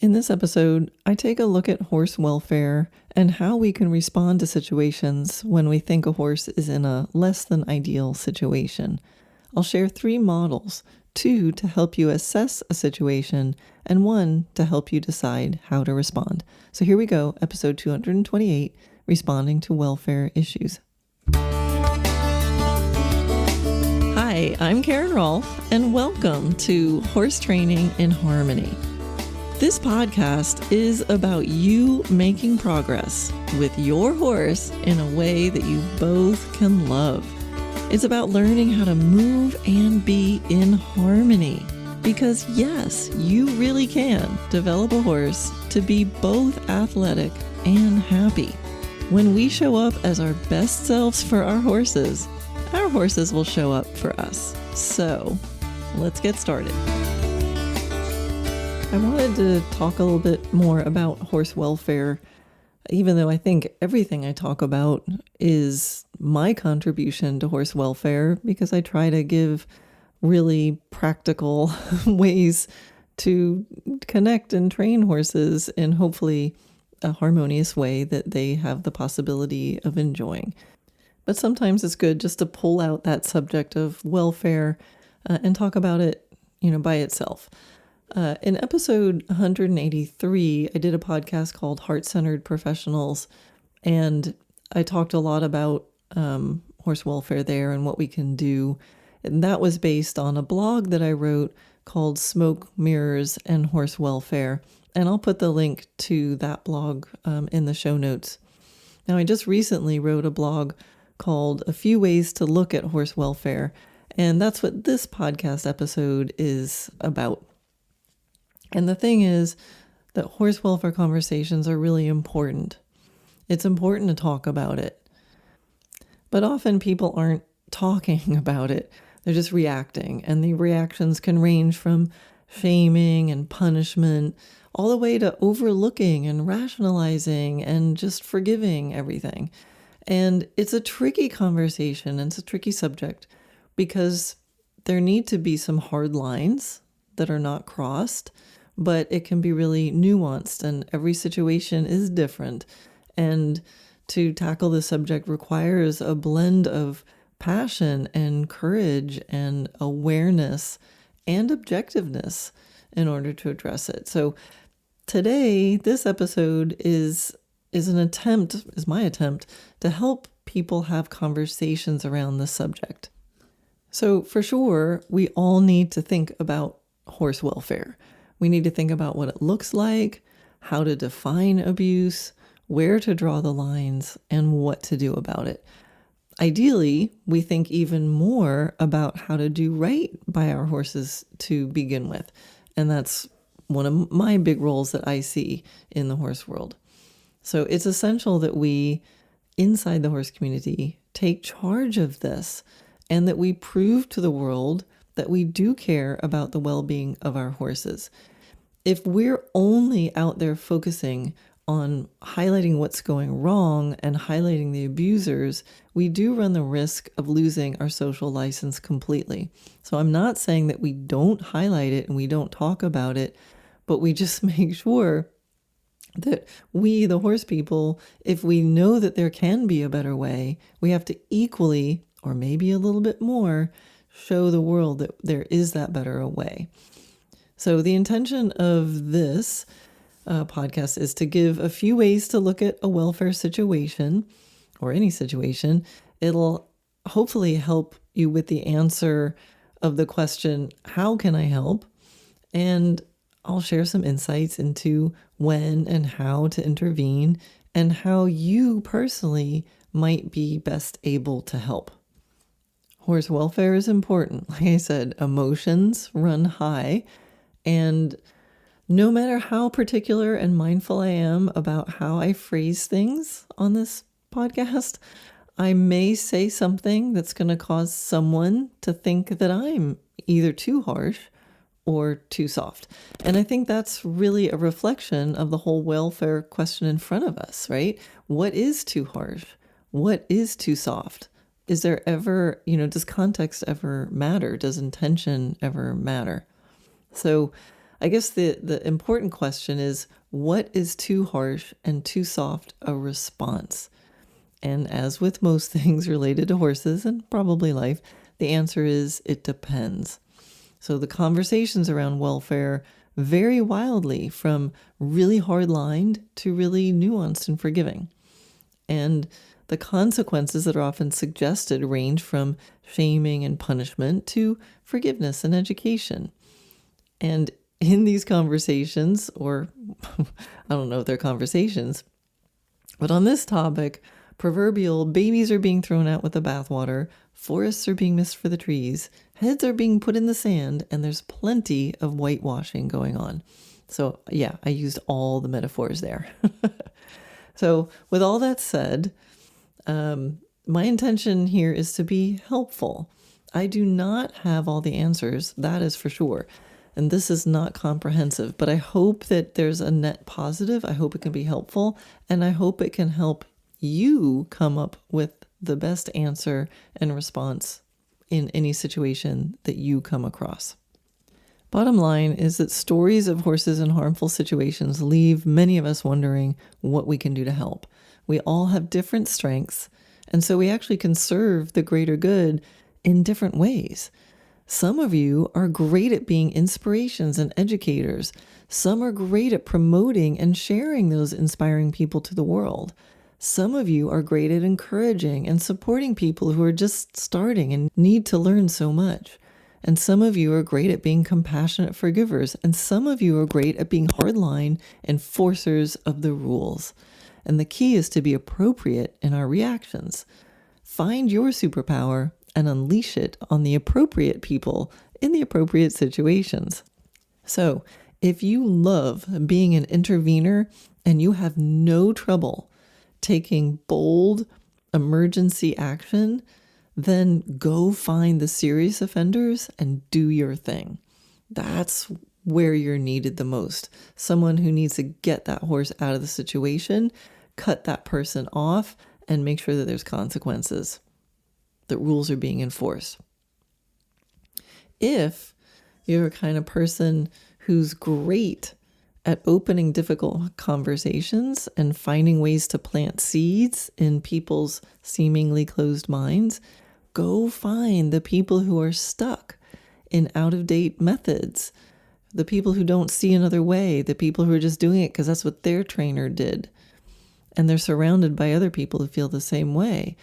In this episode, I take a look at horse welfare and how we can respond to situations when we think a horse is in a less than ideal situation. I'll share 3 models, 2 to help you assess a situation, and 1 to help you decide how to respond. So here we go, episode 228, Responding to Welfare Issues. Hi, I'm Karen Rohlf, and welcome to Horse Training in Harmony. This podcast is about you making progress with your horse in a way that you both can love. It's about learning how to move and be in harmony. Because yes, you really can develop a horse to be both athletic and happy. When we show up as our best selves for our horses will show up for us. So let's get started. I wanted to talk a little bit more about horse welfare, even though I think everything I talk about is my contribution to horse welfare, because I try to give really practical ways to connect and train horses in hopefully a harmonious way that they have the possibility of enjoying. But sometimes it's good just to pull out that subject of welfare and talk about it, by itself. In episode 183, I did a podcast called Heart-Centered Professionals, and I talked a lot about horse welfare there and what we can do. And that was based on a blog that I wrote called Smoke, Mirrors, and Horse Welfare. And I'll put the link to that blog in the show notes. Now, I just recently wrote a blog called A Few Ways to Look at Horse Welfare, and that's what this podcast episode is about. And the thing is that horse welfare conversations are really important. It's important to talk about it. But often people aren't talking about it. They're just reacting. And the reactions can range from shaming and punishment all the way to overlooking and rationalizing and just forgiving everything. And it's a tricky conversation and it's a tricky subject because there need to be some hard lines that are not crossed, but it can be really nuanced and every situation is different. And to tackle the subject requires a blend of passion and courage and awareness and objectiveness in order to address it. So today, this episode is my attempt to help people have conversations around this subject. So for sure, we all need to think about horse welfare. We need to think about what it looks like, how to define abuse, where to draw the lines, and what to do about it. Ideally, we think even more about how to do right by our horses to begin with. And that's one of my big roles that I see in the horse world. So it's essential that we, inside the horse community, take charge of this and that we prove to the world that we do care about the well-being of our horses. If we're only out there focusing on highlighting what's going wrong and highlighting the abusers, we do run the risk of losing our social license completely. So I'm not saying that we don't highlight it and we don't talk about it, but we just make sure that we, the horse people, if we know that there can be a better way, we have to equally, or maybe a little bit more, show the world that there is that better way. So the intention of this podcast is to give a few ways to look at a welfare situation or any situation. It'll hopefully help you with the answer of the question, how can I help? And I'll share some insights into when and how to intervene and how you personally might be best able to help. Horse welfare is important. Like I said, emotions run high. And no matter how particular and mindful I am about how I phrase things on this podcast, I may say something that's going to cause someone to think that I'm either too harsh or too soft. And I think that's really a reflection of the whole welfare question in front of us, right? What is too harsh? What is too soft? Is there ever, does context ever matter? Does intention ever matter? So I guess the important question is, what is too harsh and too soft a response? And as with most things related to horses and probably life, the answer is it depends. So the conversations around welfare vary wildly from really hard-lined to really nuanced and forgiving. And the consequences that are often suggested range from shaming and punishment to forgiveness and education. And in these conversations, or I don't know if they're conversations, but on this topic, proverbial babies are being thrown out with the bathwater, forests are being missed for the trees, heads are being put in the sand, and there's plenty of whitewashing going on. So yeah, I used all the metaphors there. So with all that said, my intention here is to be helpful. I do not have all the answers, that is for sure. And this is not comprehensive, but I hope that there's a net positive. I hope it can be helpful, and I hope it can help you come up with the best answer and response in any situation that you come across. Bottom line is that stories of horses in harmful situations leave many of us wondering what we can do to help. We all have different strengths, and so we actually can serve the greater good in different ways. Some of you are great at being inspirations and educators. Some are great at promoting and sharing those inspiring people to the world. Some of you are great at encouraging and supporting people who are just starting and need to learn so much. And some of you are great at being compassionate forgivers. And some of you are great at being hardline enforcers of the rules. And the key is to be appropriate in our reactions. Find your superpower and unleash it on the appropriate people in the appropriate situations. So, if you love being an intervener and you have no trouble taking bold emergency action, then go find the serious offenders and do your thing. That's where you're needed the most. Someone who needs to get that horse out of the situation, cut that person off, and make sure that there's consequences, that rules are being enforced. If you're a kind of person who's great at opening difficult conversations and finding ways to plant seeds in people's seemingly closed minds, go find the people who are stuck in out-of-date methods, the people who don't see another way, the people who are just doing it because that's what their trainer did, and they're surrounded by other people who feel the same way.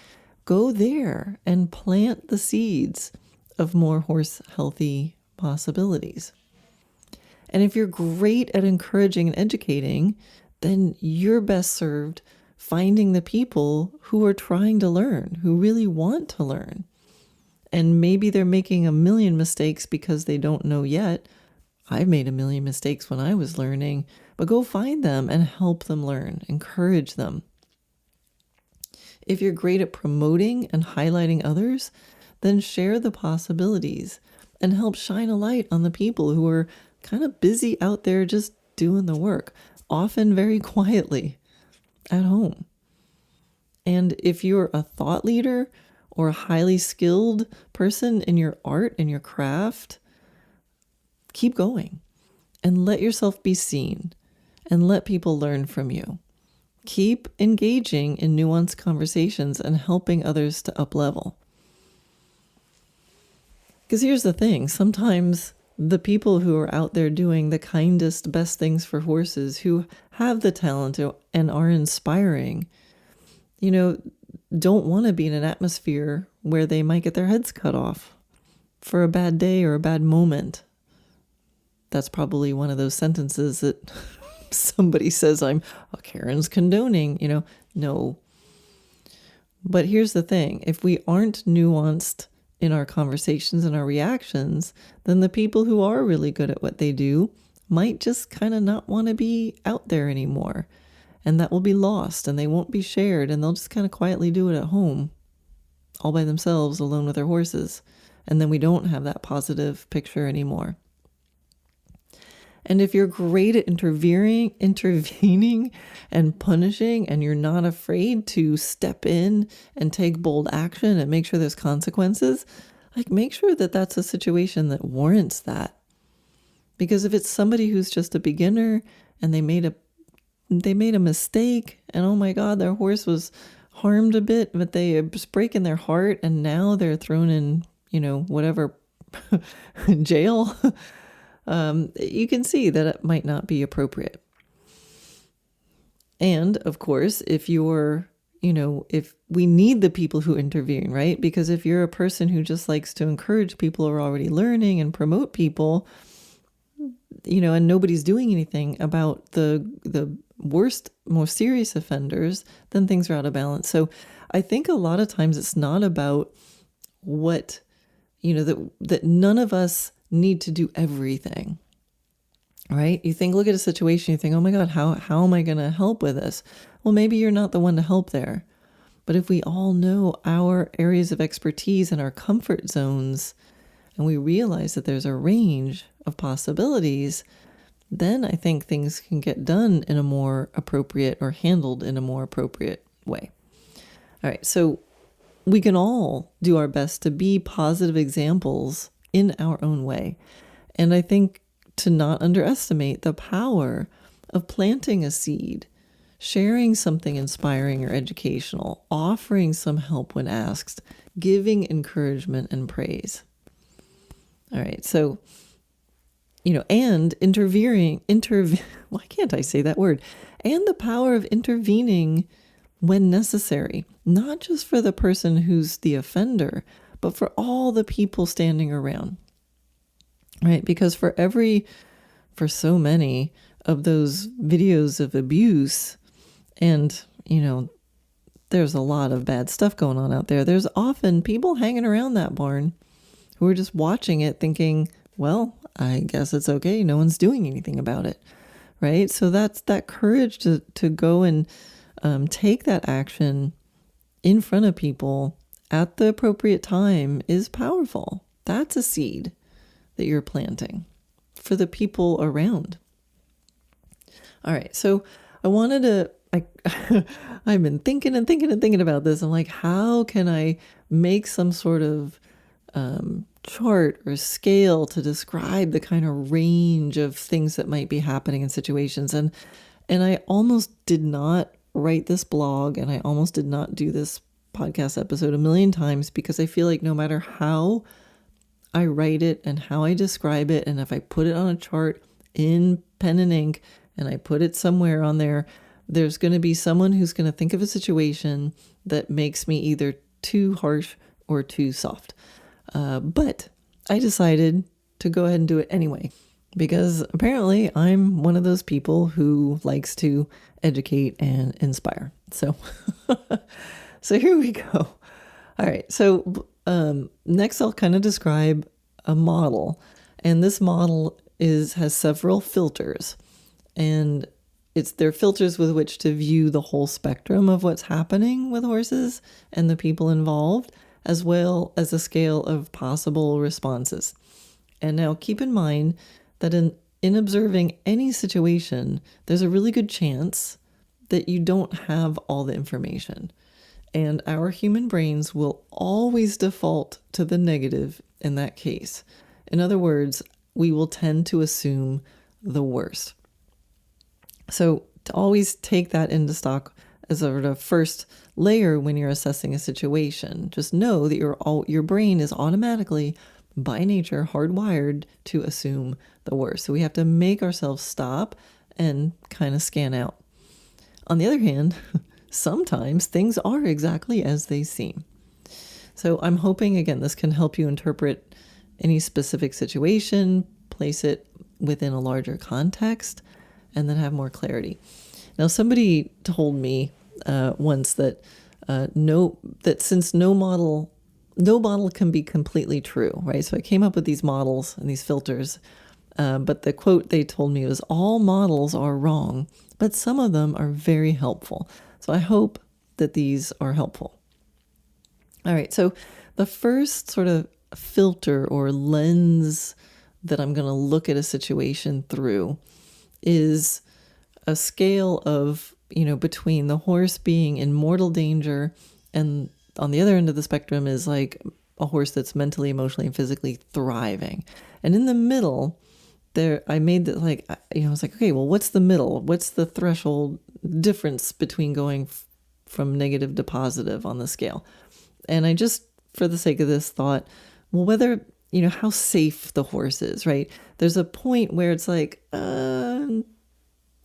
Go there and plant the seeds of more horse-healthy possibilities. And if you're great at encouraging and educating, then you're best served finding the people who are trying to learn, who really want to learn. And maybe they're making a million mistakes because they don't know yet. I've made a million mistakes when I was learning, but go find them and help them learn, encourage them. If you're great at promoting and highlighting others, then share the possibilities and help shine a light on the people who are kind of busy out there just doing the work, often very quietly at home. And if you're a thought leader or a highly skilled person in your art and your craft, keep going and let yourself be seen and let people learn from you. Keep engaging in nuanced conversations and helping others to up-level. Because here's the thing, sometimes the people who are out there doing the kindest, best things for horses, who have the talent and are inspiring, don't want to be in an atmosphere where they might get their heads cut off for a bad day or a bad moment. That's probably one of those sentences that somebody says, Karen's condoning, no. But here's the thing, if we aren't nuanced in our conversations and our reactions, then the people who are really good at what they do might just kind of not want to be out there anymore. And that will be lost and they won't be shared and they'll just kind of quietly do it at home, all by themselves, alone with their horses. And then we don't have that positive picture anymore. And if you're great at intervening and punishing, and you're not afraid to step in and take bold action and make sure there's consequences, make sure that that's a situation that warrants that. Because if it's somebody who's just a beginner and they made a mistake, and oh my God, their horse was harmed a bit, but they was breaking their heart, and now they're thrown in, whatever jail, you can see that it might not be appropriate. And of course, if we need the people who intervene, right? Because if you're a person who just likes to encourage people who are already learning and promote people, and nobody's doing anything about the worst, more serious offenders, then things are out of balance. So I think a lot of times it's not about what, that none of us need to do everything, right? Look at a situation, you think, oh my God, how am I going to help with this? Well, maybe you're not the one to help there. But if we all know our areas of expertise and our comfort zones, and we realize that there's a range of possibilities, then I think things can get done in a more appropriate or handled in a more appropriate way. All right, so we can all do our best to be positive examples in our own way. And I think to not underestimate the power of planting a seed, sharing something inspiring or educational, offering some help when asked, giving encouragement and praise. All right, so, and why can't I say that word? And the power of intervening when necessary, not just for the person who's the offender, but for all the people standing around, right? Because for so many of those videos of abuse, and, there's a lot of bad stuff going on out there. There's often people hanging around that barn who are just watching it thinking, well, I guess it's okay. No one's doing anything about it, right? So that's that courage to go and take that action in front of people at the appropriate time is powerful. That's a seed that you're planting for the people around. All right, so I wanted to, I've been thinking about this. I'm like, how can I make some sort of chart or scale to describe the kind of range of things that might be happening in situations? And I almost did not write this blog, and I almost did not do this podcast episode a million times, because I feel like no matter how I write it and how I describe it, and if I put it on a chart in pen and ink and I put it somewhere on there, there's going to be someone who's going to think of a situation that makes me either too harsh or too soft. But I decided to go ahead and do it anyway, because apparently I'm one of those people who likes to educate and inspire. So, so here we go. All right. So next I'll kind of describe a model, and this model has several filters, and they're filters with which to view the whole spectrum of what's happening with horses and the people involved, as well as a scale of possible responses. And now keep in mind that in observing any situation, there's a really good chance that you don't have all the information. And our human brains will always default to the negative in that case. In other words, we will tend to assume the worst. So to always take that into stock as a sort of first layer when you're assessing a situation, just know that your brain is automatically, by nature, hardwired to assume the worst. So we have to make ourselves stop and kind of scan out. On the other hand, sometimes things are exactly as they seem. So I'm hoping, again, this can help you interpret any specific situation, place it within a larger context, and then have more clarity. Now, somebody told me once that since no model can be completely true, right? So I came up with these models and these filters, but the quote they told me was, all models are wrong, but some of them are very helpful. So I hope that these are helpful. All right, so the first sort of filter or lens that I'm going to look at a situation through is a scale of, between the horse being in mortal danger, and on the other end of the spectrum is like a horse that's mentally, emotionally, and physically thriving. And in the middle, I made that I was like, okay, well, what's the middle? What's the threshold difference between going from negative to positive on the scale? And I just, for the sake of this, thought, well, whether, how safe the horse is, right? There's a point where it's like, I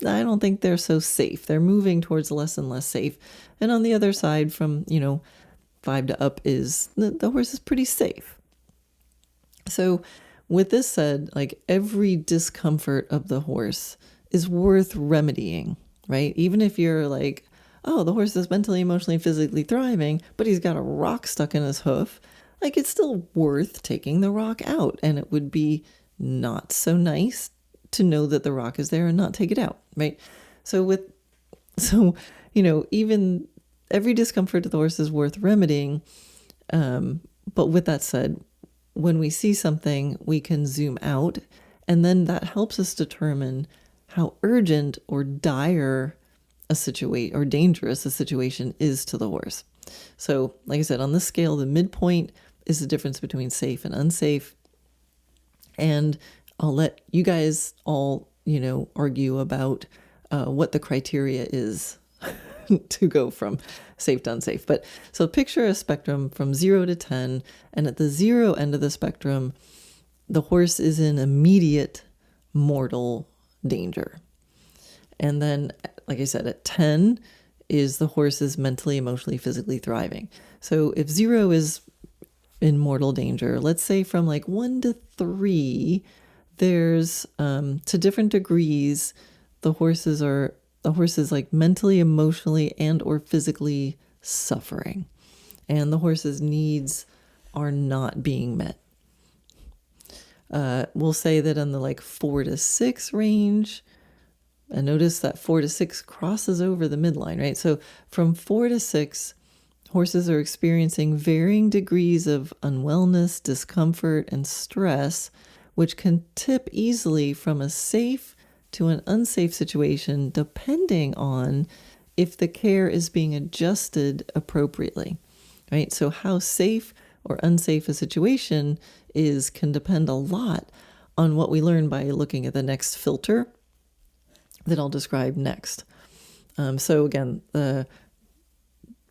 don't think they're so safe. They're moving towards less and less safe. And on the other side, from, 5 to up, is the horse is pretty safe. So with this said, every discomfort of the horse is worth remedying, right? Even if you're like, oh, the horse is mentally, emotionally, physically thriving, but he's got a rock stuck in his hoof, it's still worth taking the rock out. And it would be not so nice to know that the rock is there and not take it out, right? So even every discomfort of the horse is worth remedying. But with that said, when we see something, we can zoom out, and then that helps us determine how urgent or dire a situation or dangerous a situation is to the horse. So, like I said, on this scale, the midpoint is the difference between safe and unsafe. And I'll let you guys all, argue about what the criteria is to go from safe to unsafe. But so picture a spectrum from 0 to 10, and at the 0 end of the spectrum, the horse is in immediate mortal danger. And then, like I said, at 10 is the horse is mentally, emotionally, physically thriving. So if 0 is in mortal danger, let's say from 1 to 3, there's to different degrees, the horse is mentally, emotionally, and or physically suffering, and the horse's needs are not being met. We'll say that in the 4 to 6 range, and notice that 4 to 6 crosses over the midline, right? So from 4 to 6, horses are experiencing varying degrees of unwellness, discomfort, and stress, which can tip easily from a safe to an unsafe situation, depending on if the care is being adjusted appropriately, right? So how safe or unsafe a situation is can depend a lot on what we learn by looking at the next filter that I'll describe next. So again,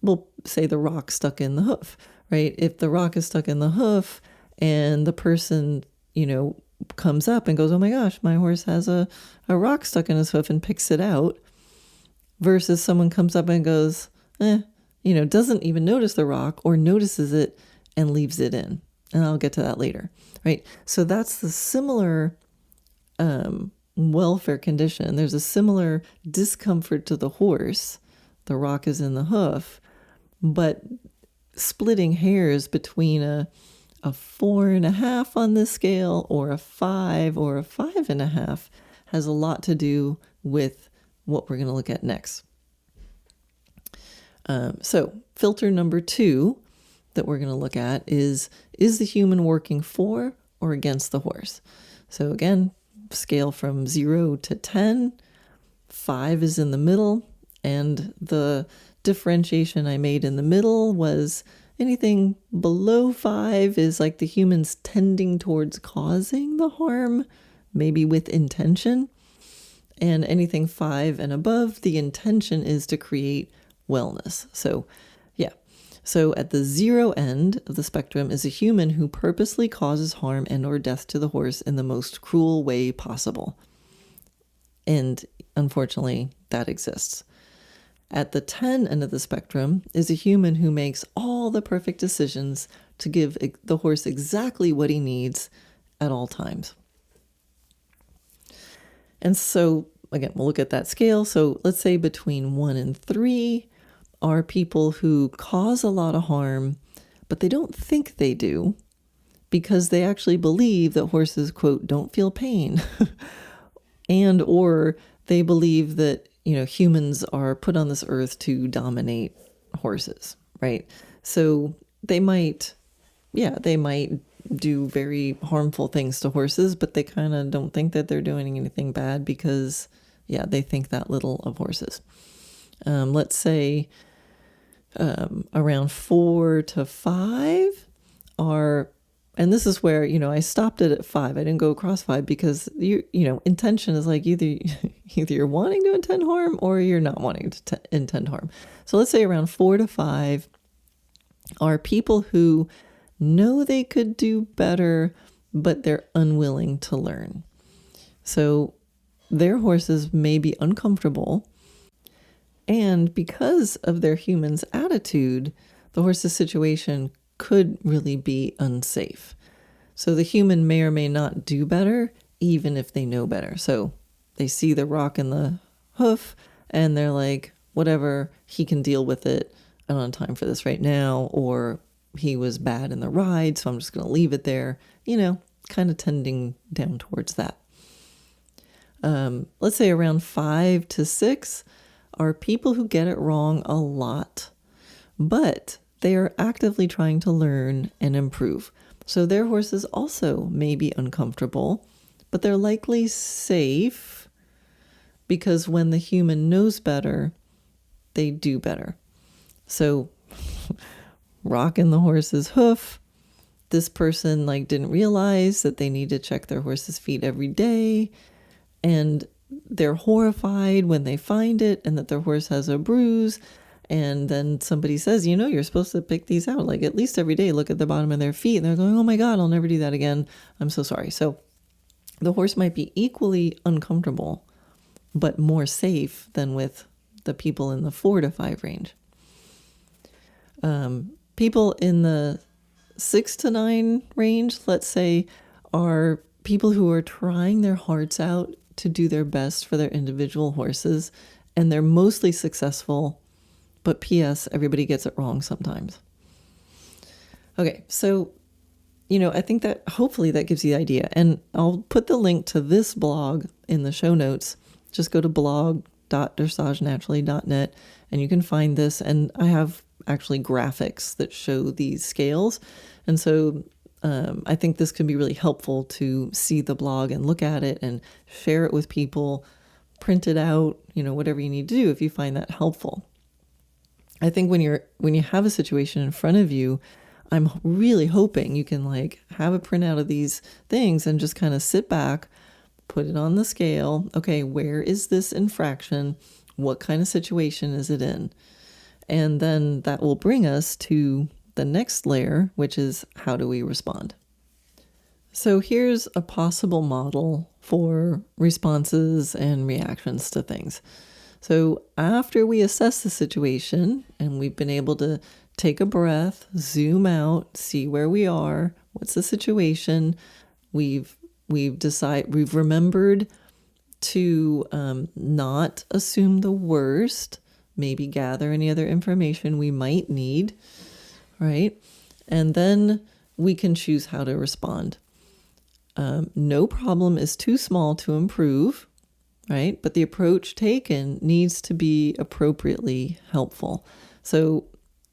we'll say the rock stuck in the hoof, right? If the rock is stuck in the hoof and the person, comes up and goes, oh my gosh, my horse has a rock stuck in his hoof, and picks it out, versus someone comes up and goes, doesn't even notice the rock, or notices it and leaves it in. And I'll get to that later, right? So that's the similar welfare condition. There's a similar discomfort to the horse. The rock is in the hoof, but splitting hairs between a 4.5 on this scale or a 5 or a 5.5 has a lot to do with what we're going to look at next. So filter number 2 that we're going to look at is the human working for or against the horse? So again, scale from 0 to 10, 5 is in the middle, and the differentiation I made in the middle was anything below 5 is the humans tending towards causing the harm, maybe with intention. And anything 5 and above, the intention is to create wellness. So, yeah. So at the 0 end of the spectrum is a human who purposely causes harm and or death to the horse in the most cruel way possible. And unfortunately, that exists. At the 10 end of the spectrum is a human who makes all the perfect decisions to give the horse exactly what he needs at all times. And so, again, we'll look at that scale. So let's say between 1 and 3 are people who cause a lot of harm, but they don't think they do, because they actually believe that horses, quote, don't feel pain, and or they believe that humans are put on this earth to dominate horses, right? So they might do very harmful things to horses, but they kind of don't think that they're doing anything bad because, they think that little of horses. Let's say around 4 to 5 are And this is where, I stopped it at 5. I didn't go across 5 because intention is like either you're wanting to intend harm or you're not wanting to intend harm. So let's say around 4 to 5 are people who know they could do better, but they're unwilling to learn. So their horses may be uncomfortable, and because of their human's attitude, the horse's situation could really be unsafe. So the human may or may not do better, even if they know better. So they see the rock in the hoof and they're like, whatever, he can deal with it. I don't have time for this right now. Or he was bad in the ride, so I'm just going to leave it there. Kind of tending down towards that. Let's say around 5 to 6 are people who get it wrong a lot, but they are actively trying to learn and improve. So their horses also may be uncomfortable, but they're likely safe because when the human knows better, they do better. So rocking the horse's hoof, this person didn't realize that they need to check their horse's feet every day, and they're horrified when they find it and that their horse has a bruise. And then somebody says, you're supposed to pick these out, at least every day, look at the bottom of their feet. And they're going, oh my God, I'll never do that again. I'm so sorry. So the horse might be equally uncomfortable, but more safe than with the people in the 4 to 5 range. People in the 6 to 9 range, let's say, are people who are trying their hearts out to do their best for their individual horses, and they're mostly successful. But P.S., everybody gets it wrong sometimes. Okay, so, I think that hopefully that gives you the idea. And I'll put the link to this blog in the show notes. Just go to blog.dressagenaturally.net and you can find this. And I have actually graphics that show these scales. And so I think this can be really helpful to see the blog and look at it and share it with people, print it out, whatever you need to do if you find that helpful. I think when you have a situation in front of you, I'm really hoping you can have a printout of these things and just kind of sit back, put it on the scale. Okay, where is this infraction? What kind of situation is it in? And then that will bring us to the next layer, which is how do we respond? So here's a possible model for responses and reactions to things. So after we assess the situation and we've been able to take a breath, zoom out, see where we are, what's the situation, we've remembered to not assume the worst, maybe gather any other information we might need, right? And then we can choose how to respond. No problem is too small to improve, right? But the approach taken needs to be appropriately helpful. So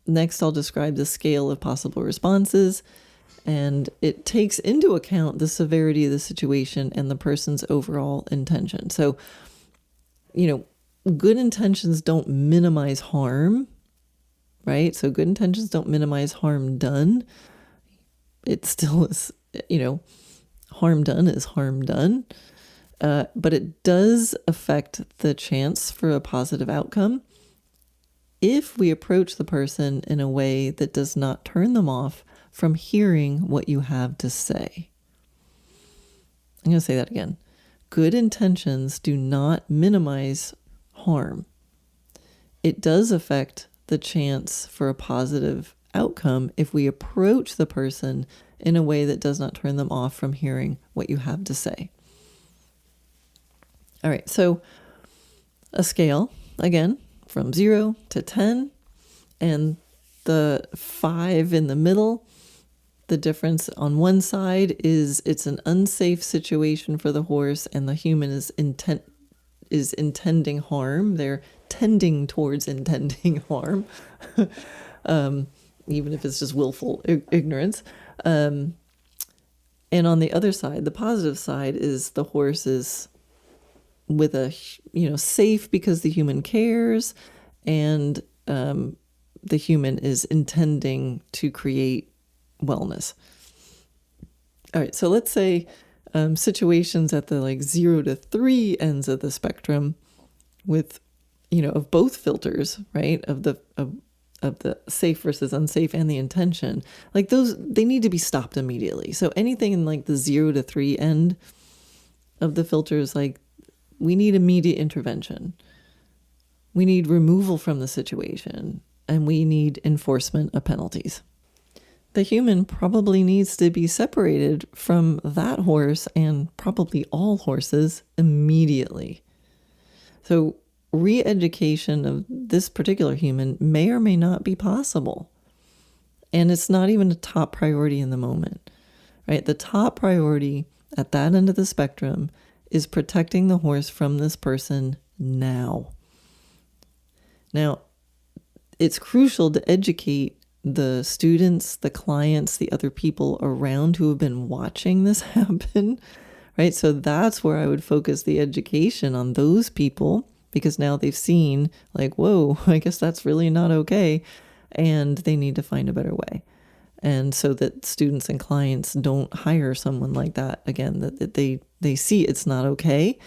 next I'll describe the scale of possible responses, and it takes into account the severity of the situation and the person's overall intention. So, good intentions don't minimize harm, right? So good intentions don't minimize harm done. It still is, harm done is harm done. But it does affect the chance for a positive outcome if we approach the person in a way that does not turn them off from hearing what you have to say. I'm going to say that again. Good intentions do not minimize harm. It does affect the chance for a positive outcome if we approach the person in a way that does not turn them off from hearing what you have to say. All right, so a scale, again, from 0 to 10, and the 5 in the middle, the difference on one side is it's an unsafe situation for the horse and the human is intending harm. They're tending towards intending harm, even if it's just willful ignorance. And on the other side, the positive side is the horse is with a, safe because the human cares, and the human is intending to create wellness. All right, so let's say situations at the like 0 to 3 ends of the spectrum with, of both filters, right? Of the safe versus unsafe and the intention, like those, they need to be stopped immediately. So anything in like the 0 to 3 end of the filters, like we need immediate intervention. We need removal from the situation, and we need enforcement of penalties. The human probably needs to be separated from that horse and probably all horses immediately. So re-education of this particular human may or may not be possible. And it's not even a top priority in the moment, right? The top priority at that end of the spectrum is protecting the horse from this person now. Now, it's crucial to educate the students, the clients, the other people around who have been watching this happen, right? So that's where I would focus the education on those people, because now they've seen like, whoa, I guess that's really not okay. And they need to find a better way. And so that students and clients don't hire someone like that again, that they see it's not okay,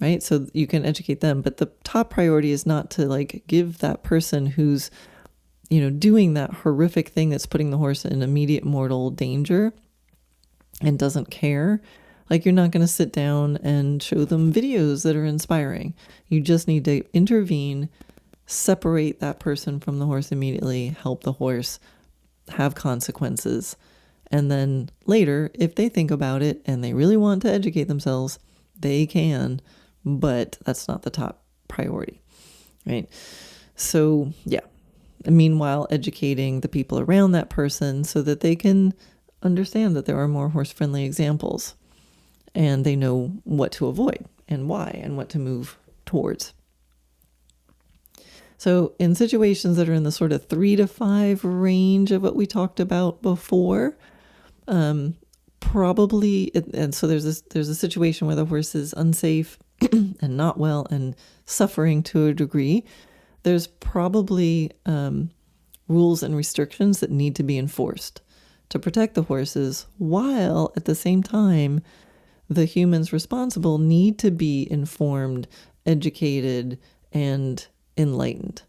right? So you can educate them. But the top priority is not to like give that person who's, doing that horrific thing that's putting the horse in immediate mortal danger and doesn't care. Like, you're not going to sit down and show them videos that are inspiring. You just need to intervene, separate that person from the horse immediately, help the horse have consequences. And then later, if they think about it and they really want to educate themselves, they can, but that's not the top priority, right? So, yeah. Meanwhile, educating the people around that person so that they can understand that there are more horse-friendly examples and they know what to avoid and why and what to move towards. So in situations that are in the sort of 3 to 5 range of what we talked about before, probably, and so there's a situation where the horse is unsafe and not well and suffering to a degree. There's probably rules and restrictions that need to be enforced to protect the horses, while at the same time, the humans responsible need to be informed, educated, and enlightened,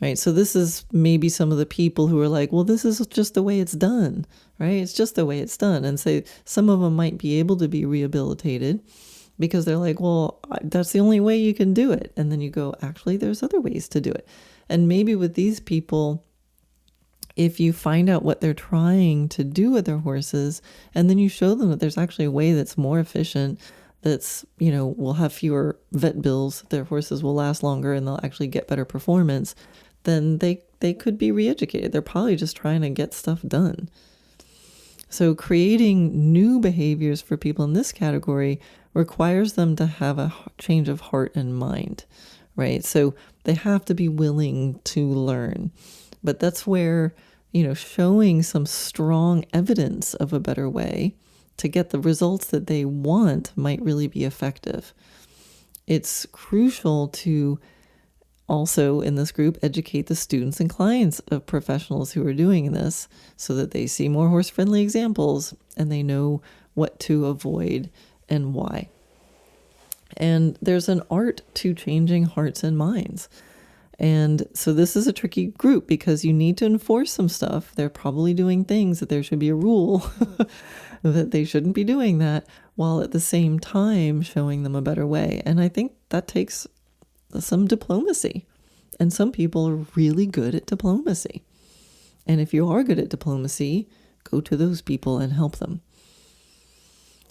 right? So this is maybe some of the people who are like, well, this is just the way it's done, right? It's just the way it's done. And say some of them might be able to be rehabilitated because they're like, well, that's the only way you can do it. And then you go, actually, there's other ways to do it. And maybe with these people, if you find out what they're trying to do with their horses, and then you show them that there's actually a way that's more efficient, that's, will have fewer vet bills, their horses will last longer, and they'll actually get better performance, then they could be re-educated. They're probably just trying to get stuff done. So creating new behaviors for people in this category requires them to have a change of heart and mind, right? So they have to be willing to learn. But that's where, showing some strong evidence of a better way to get the results that they want might really be effective. It's crucial to also, in this group, educate the students and clients of professionals who are doing this so that they see more horse-friendly examples and they know what to avoid and why. And there's an art to changing hearts and minds. And so this is a tricky group because you need to enforce some stuff. They're probably doing things that there should be a rule that they shouldn't be doing that, while at the same time showing them a better way. And I think that takes some diplomacy. And some people are really good at diplomacy. And if you are good at diplomacy, go to those people and help them.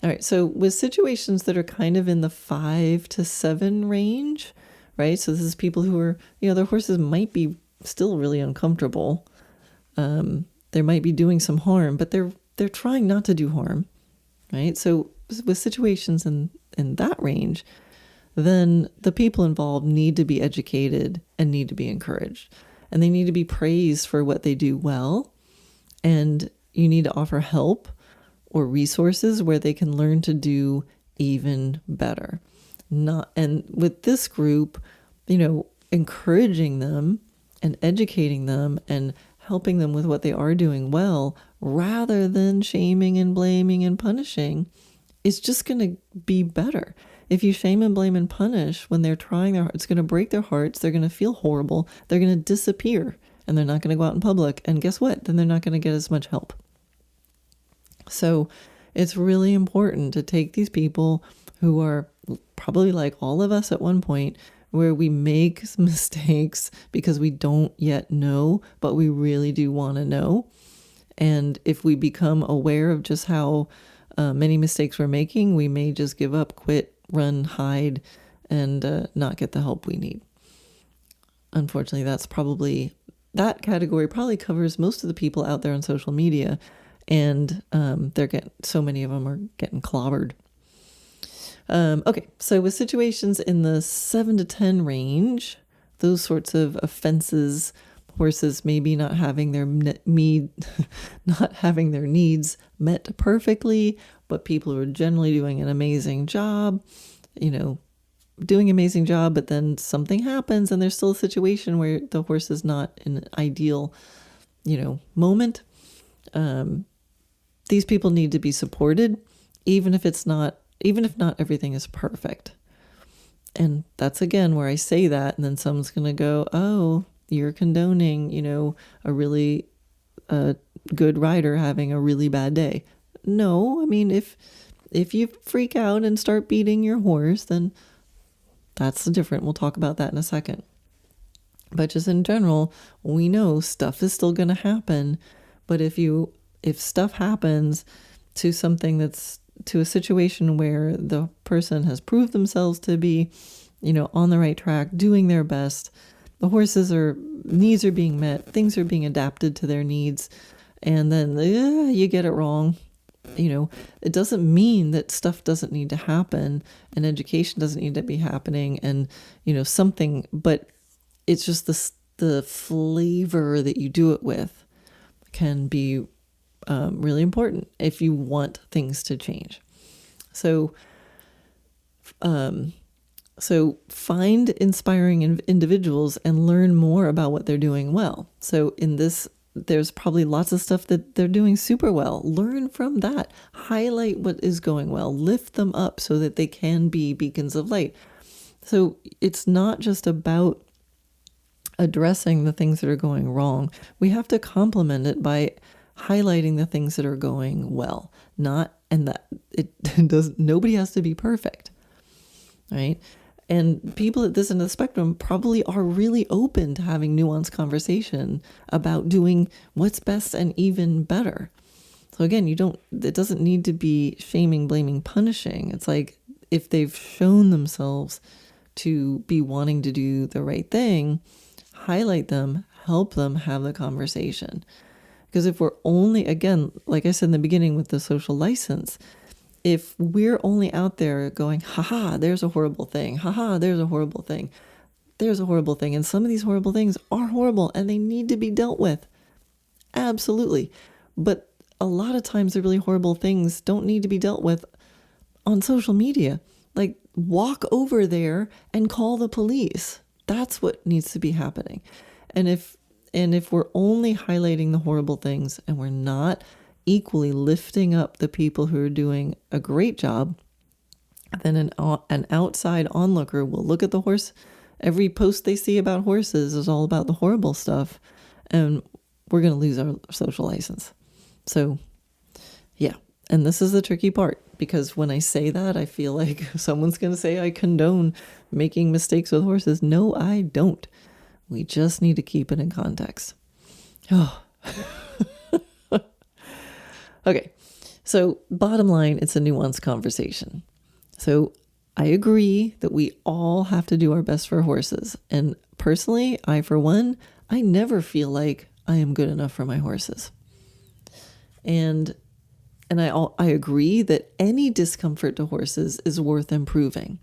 All right, so with situations that are kind of in the 5 to 7 range, right? So this is people who are, their horses might be still really uncomfortable. They might be doing some harm, but they're trying not to do harm, right? So with situations in that range, then the people involved need to be educated and need to be encouraged. And they need to be praised for what they do well. And you need to offer help or resources where they can learn to do even better. And with this group, encouraging them and educating them and helping them with what they are doing well, rather than shaming and blaming and punishing, is just going to be better. If you shame and blame and punish when they're trying their, it's going to break their hearts. They're going to feel horrible. They're going to disappear, and they're not going to go out in public. And guess what? Then they're not going to get as much help. So it's really important to take these people who are probably like all of us at one point, where we make mistakes because we don't yet know, but we really do want to know. And if we become aware of just how many mistakes we're making, we may just give up, quit, run, hide, and not get the help we need. Unfortunately, that category probably covers most of the people out there on social media, and so many of them are getting clobbered. Okay, so with situations in the 7 to 10 range, those sorts of offenses, horses maybe not having their needs met perfectly, but people who are generally doing an amazing job, but then something happens and there's still a situation where the horse is not in an ideal, moment. These people need to be supported, even if not everything is perfect. And that's again where I say that, and then someone's going to go, oh, you're condoning, a really good rider having a really bad day. No, I mean, if you freak out and start beating your horse, then that's different. We'll talk about that in a second. But just in general, we know stuff is still going to happen. But if stuff happens to a situation where the person has proved themselves to be, on the right track, doing their best, the horses' needs are being met, things are being adapted to their needs, and then you get it wrong. It doesn't mean that stuff doesn't need to happen and education doesn't need to be happening and, something, but it's just the flavor that you do it with can be really important if you want things to change. So find inspiring individuals and learn more about what they're doing well. So in this, there's probably lots of stuff that they're doing super well. Learn from that. Highlight what is going well. Lift them up so that they can be beacons of light. So it's not just about addressing the things that are going wrong. We have to complement it by highlighting the things that are going well. Nobody has to be perfect, right? And people at this end of the spectrum probably are really open to having nuanced conversation about doing what's best and even better. So again, it doesn't need to be shaming, blaming, punishing. It's like if they've shown themselves to be wanting to do the right thing, highlight them, help them have the conversation. Because if we're only, again, like I said in the beginning with the social license, if we're only out there going, haha, there's a horrible thing. Haha, there's a horrible thing. There's a horrible thing. And some of these horrible things are horrible and they need to be dealt with. Absolutely. But a lot of times the really horrible things don't need to be dealt with on social media. Like walk over there and call the police. That's what needs to be happening. And if we're only highlighting the horrible things and we're not equally lifting up the people who are doing a great job, then an outside onlooker will look at the horse. Every post they see about horses is all about the horrible stuff, and we're going to lose our social license. So, yeah. And this is the tricky part, because when I say that, I feel like someone's going to say I condone making mistakes with horses. No, I don't. We just need to keep it in context. Oh. Okay, so bottom line, it's a nuanced conversation. So I agree that we all have to do our best for horses. And personally, for one, I never feel like I am good enough for my horses. And I agree that any discomfort to horses is worth improving.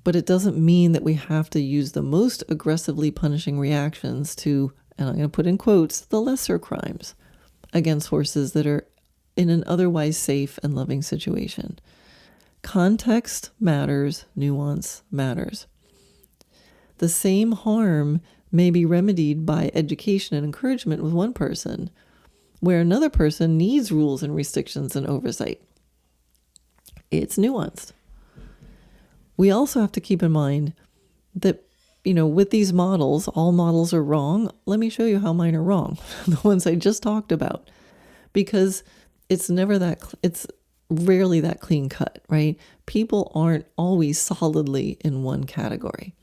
But it doesn't mean that we have to use the most aggressively punishing reactions to, and I'm going to put in quotes, the lesser crimes against horses that are in an otherwise safe and loving situation. Context matters, nuance matters. The same harm may be remedied by education and encouragement with one person, where another person needs rules and restrictions and oversight. It's nuanced. We also have to keep in mind that, with these models, all models are wrong. Let me show you how mine are wrong, the ones I just talked about, because it's rarely that clean cut, right? People aren't always solidly in one category.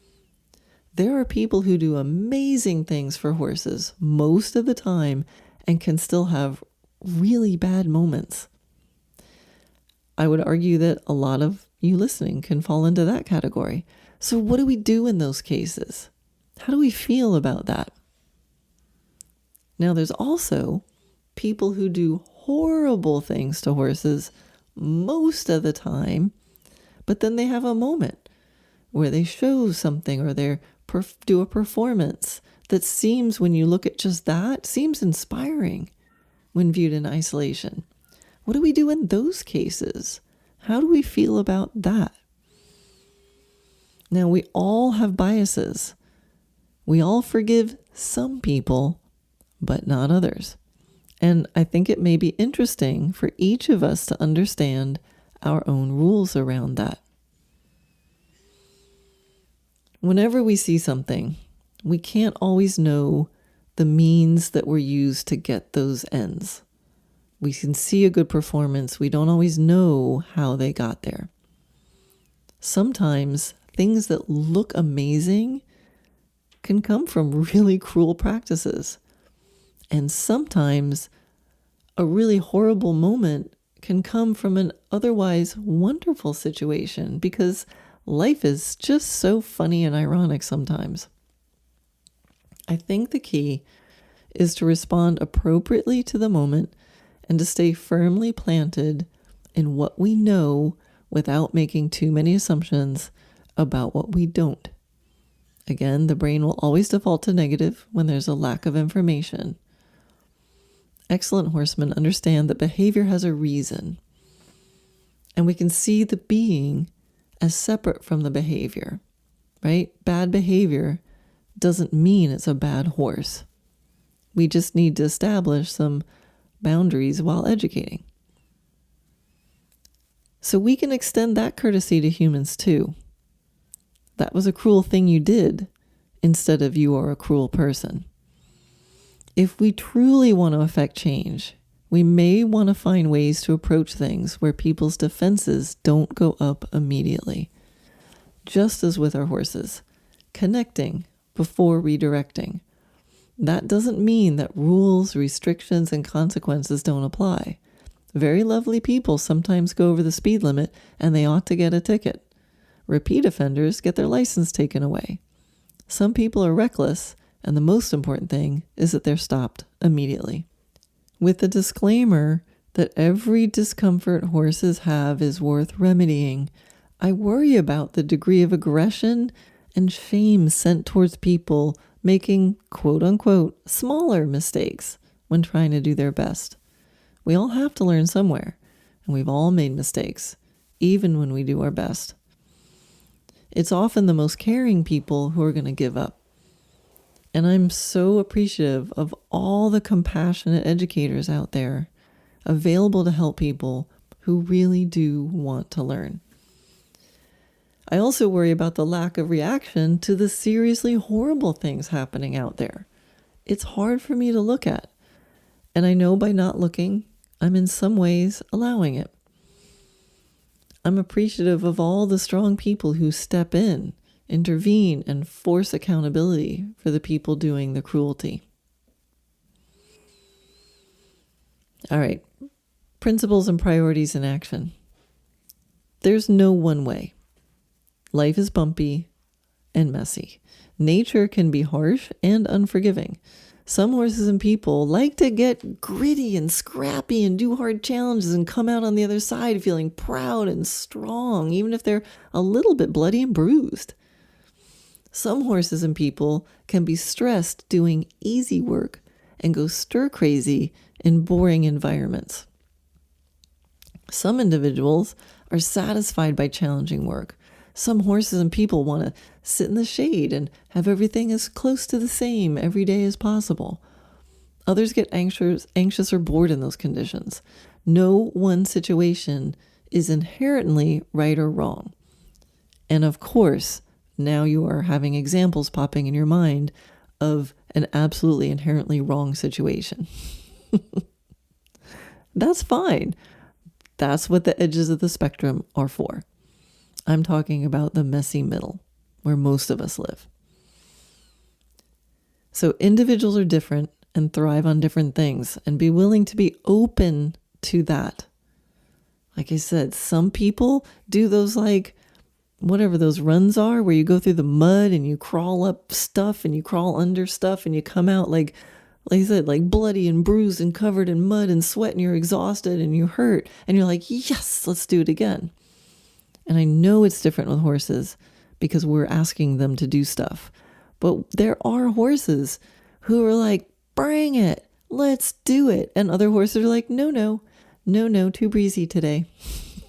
There are people who do amazing things for horses most of the time and can still have really bad moments. I would argue that a lot of you listening can fall into that category. So what do we do in those cases? How do we feel about that? Now, there's also people who do horrible things to horses most of the time, but then they have a moment where they show something or they do a performance that seems, when you look at just that, seems inspiring when viewed in isolation. What do we do in those cases? How do we feel about that? Now, we all have biases. We all forgive some people, but not others. And I think it may be interesting for each of us to understand our own rules around that. Whenever we see something, we can't always know the means that were used to get those ends. We can see a good performance. We don't always know how they got there. Sometimes things that look amazing can come from really cruel practices. And sometimes a really horrible moment can come from an otherwise wonderful situation, because life is just so funny and ironic sometimes. I think the key is to respond appropriately to the moment and to stay firmly planted in what we know without making too many assumptions about what we don't. Again, the brain will always default to negative when there's a lack of information. Excellent horsemen understand that behavior has a reason, and we can see the being as separate from the behavior, right? Bad behavior doesn't mean it's a bad horse. We just need to establish some boundaries while educating. So we can extend that courtesy to humans too. That was a cruel thing you did, instead of you are a cruel person. If we truly want to affect change, we may want to find ways to approach things where people's defenses don't go up immediately. Just as with our horses, connecting before redirecting. That doesn't mean that rules, restrictions, and consequences don't apply. Very lovely people sometimes go over the speed limit and they ought to get a ticket. Repeat offenders get their license taken away. Some people are reckless, and the most important thing is that they're stopped immediately. With the disclaimer that every discomfort horses have is worth remedying, I worry about the degree of aggression and shame sent towards people making quote-unquote smaller mistakes when trying to do their best. We all have to learn somewhere, and we've all made mistakes, even when we do our best. It's often the most caring people who are going to give up. And I'm so appreciative of all the compassionate educators out there available to help people who really do want to learn. I also worry about the lack of reaction to the seriously horrible things happening out there. It's hard for me to look at. And I know by not looking, I'm in some ways allowing it. I'm appreciative of all the strong people who step in, intervene, and force accountability for the people doing the cruelty. All right, principles and priorities in action. There's no one way. Life is bumpy and messy. Nature can be harsh and unforgiving. Some horses and people like to get gritty and scrappy and do hard challenges and come out on the other side feeling proud and strong, even if they're a little bit bloody and bruised. Some horses and people can be stressed doing easy work and go stir crazy in boring environments. Some individuals are satisfied by challenging work, Some horses and people want to sit in the shade and have everything as close to the same every day as possible. Others get anxious or bored in those conditions. No one situation is inherently right or wrong. And of course, now you are having examples popping in your mind of an absolutely inherently wrong situation. That's fine. That's what the edges of the spectrum are for. I'm talking about the messy middle, where most of us live. So individuals are different and thrive on different things, and be willing to be open to that. Like I said, some people do those, like, whatever those runs are, where you go through the mud and you crawl up stuff and you crawl under stuff and you come out like I said, like bloody and bruised and covered in mud and sweat, and you're exhausted and you hurt and you're like, yes, let's do it again. And I know it's different with horses because we're asking them to do stuff. But there are horses who are like, bring it, let's do it. And other horses are like, no, too breezy today.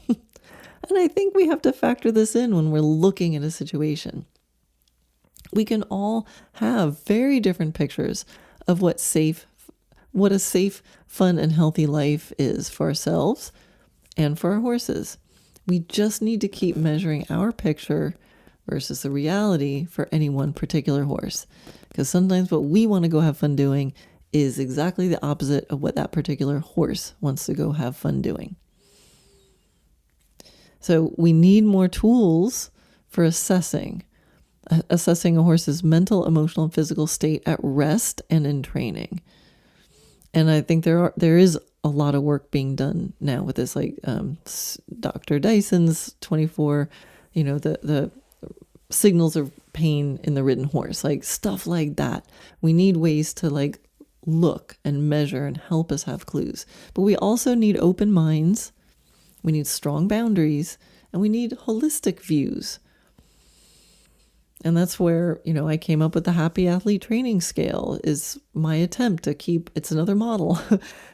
And I think we have to factor this in when we're looking at a situation. We can all have very different pictures of what a safe, fun, and healthy life is for ourselves and for our horses. We just need to keep measuring our picture versus the reality for any one particular horse. Because sometimes what we want to go have fun doing is exactly the opposite of what that particular horse wants to go have fun doing. So we need more tools for assessing a horse's mental, emotional, and physical state at rest and in training. And I think there is a lot of work being done now with this, like Dr. Dyson's 24, the signals of pain in the ridden horse, like stuff like that. We need ways to like look and measure and help us have clues. But we also need open minds. We need strong boundaries, and we need holistic views. And that's where, I came up with the Happy Athlete Training Scale is my attempt to it's another model,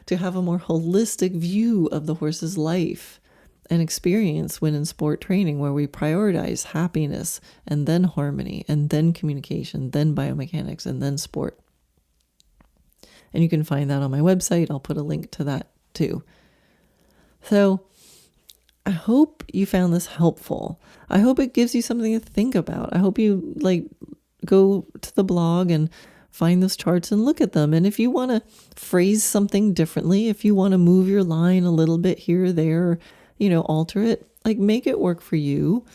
to have a more holistic view of the horse's life and experience when in sport training, where we prioritize happiness and then harmony and then communication, then biomechanics, and then sport. And you can find that on my website. I'll put a link to that too. So I hope you found this helpful. I hope it gives you something to think about. I hope you go to the blog and find those charts and look at them. And if you want to phrase something differently, if you want to move your line a little bit here or there, alter it, make it work for you.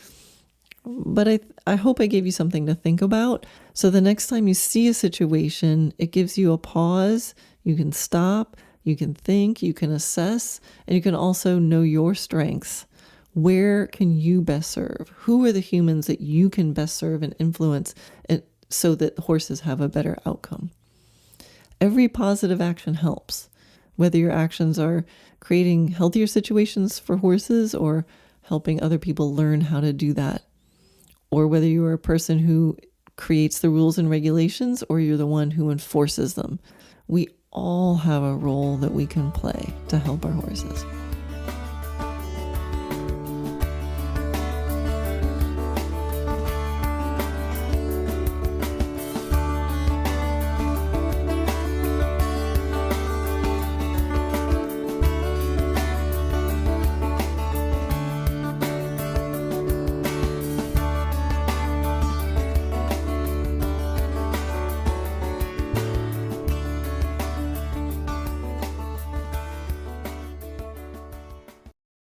But I hope I gave you something to think about. So the next time you see a situation, it gives you a pause. You can stop. You can think, you can assess, and you can also know your strengths. Where can you best serve? Who are the humans that you can best serve and influence so that horses have a better outcome? Every positive action helps, whether your actions are creating healthier situations for horses or helping other people learn how to do that, or whether you are a person who creates the rules and regulations or you're the one who enforces them. We all have a role that we can play to help our horses.